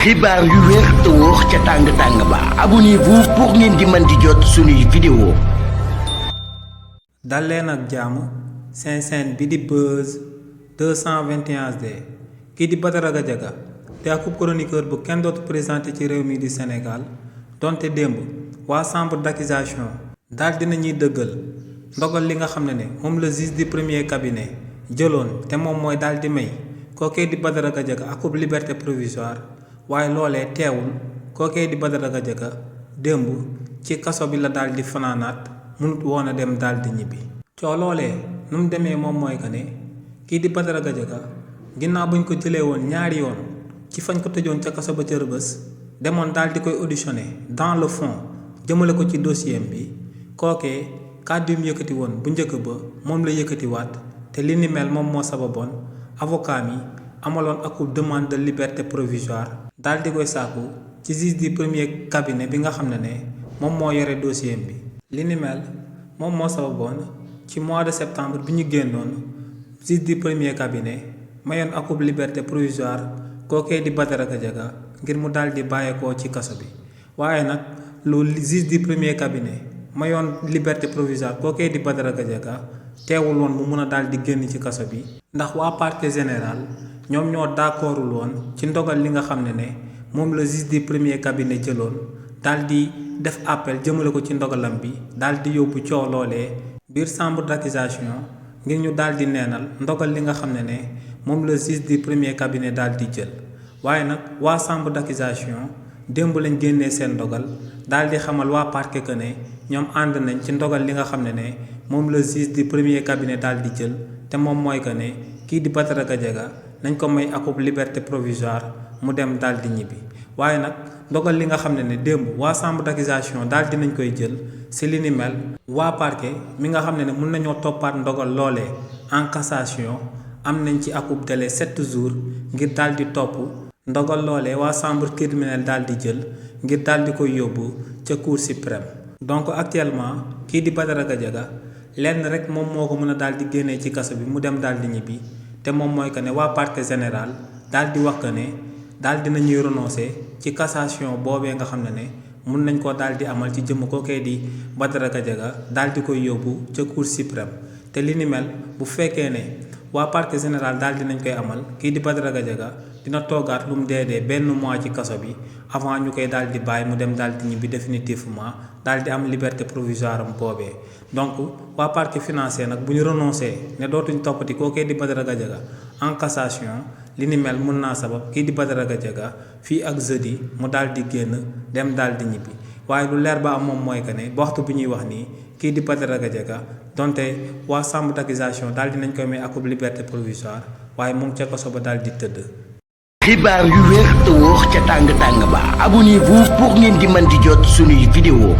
xibaar yu wér te wóor ca tàng-tàng ba abonnez-vous pour ngeen di mën di jot suñuy vidéo. dal leen ak jàmm seen chaîne bi di Buzz 221HD kii di Badara Gadiaga te akub chroniqueur bu kenn dootu présenté ci réew mi di Sénégal donte démb waa chambre d'accusation daal dina ñuy dëggal ndogal li nga xam ne moom la juge du premier cabinet jëloon te moom mooy daal di may kookee di Badara Gadiaga akub liberté provisoire waaye loolee teewul kookee di Badara Gadiaga démb ci kaso bi la daal di fanaanaat mënut woon a dem daal di ñibbi. coo loolee nu mu demee moom mooy que ne kii di Badara Gadiaga ginnaaw buñ ko jëlee woon ñaari yoon ci fañ ko tëjoon ca kaso ba ca Rëbës demoon daal di koy auditionné dans le fond jëmale ko ci dossier bi kookee kàddu mu yëkkati woon bu njëkk ba moom la yëkkatiwaat te li ni mel moom moo sababoon avocat mi amaloon akub demande de liberté provisoire daal di koy sàkku ci juge du premier cabinet bi nga xam ne moom moo yore dossier bi. li ni mel moom moo sababoon ci mois de septembre bi ñu génnoon juge du premier cabinet mayoon akub liberté provisoire kookee di Badara Gadiaga ngir mu daal di bàyyeekoo ci kaso bi waaye nag lu juge du premier cabinet mayoon liberté provisoire kookee di Badara Gadiaga teewul woon mu mun a daal di génn ci kaso bi ndax waa parquet général ñoom ñoo d'accordul woon ci ndogal li nga xam ne moom la juge du premier cabinet jëloon daal di def appel jëmale ko ci ndogalam bi daal di yóbbu coow loolee biir chambre d'accusation ngir ñu daal di neenal ndogal li nga xam ne moom la juge du premier cabinet daal di jël waaye nag waa chambre d'accusation démb lañ génnee seen ndogal daal di xamal waa parquet que ne ñoom ànd nañ ci ndogal li nga xam ne moom la juge du premier cabinet daal di jël te moom mooy que ne kii di Badara Gadiaga nañ ko may akub liberté provisoire mu dem daal di ñibbi waaye nag ndogal li nga xam ne démb waa chambre d'accusation daal di nañ koy jël si li ni mel waa parquet mi nga xam ne mun nañoo toppaat ndogal loolee en cassation am nañ ci akub délai 7 jours ngir daal di topp ndogal loolee waa chambre criminelle daal di jël ngir daal di koy yóbbu ca cour suprême. donc actuellement kii di Badara Gadiaga lenn rek moom moo ko mën a daal di génnee ci kaso bi mu dem daal di ñibbi te moom mooy que ne waa parquet général daal di wax que ne daal di nañuy renoncer ci cassation boobee nga xam ne mun nañ koo daal di amal ci jëmm kookee di Badara Gadiaga daal di koy yóbbu ca cour suprême te li ni mel bu fekkee ne waa parquet général daal di nañ koy amal kii di Badara Gadiaga dina toogaat lu mu dee benn mois ci kaso bi avant ñu koy daal di bàyyi mu dem daal di ñibbi définitivement daal di am liberté provisoire am boobee. donc waa parquet financier nag bu ñu renoncé ne dootuñ toppati kookee di Badara Gadiaga en cassation li ni mel mun naa sabab kii di Badara Gadiaga fii ak jeudi mu daal di génn dem daal di ñibbi waaye lu leer ba am moom mooy que ne ba waxtu bi ñuy wax nii kii di Badara Gadiaga donte waa chambre d'accusation daal di nañ koy may akub liberté provisoire waaye mu ngi ca kaso ba daal di tëdd. xibaar yu wér te wóor ca tàng-tàng ba abonnez-vous pour ngeen di mën di jot suñuy vidéo.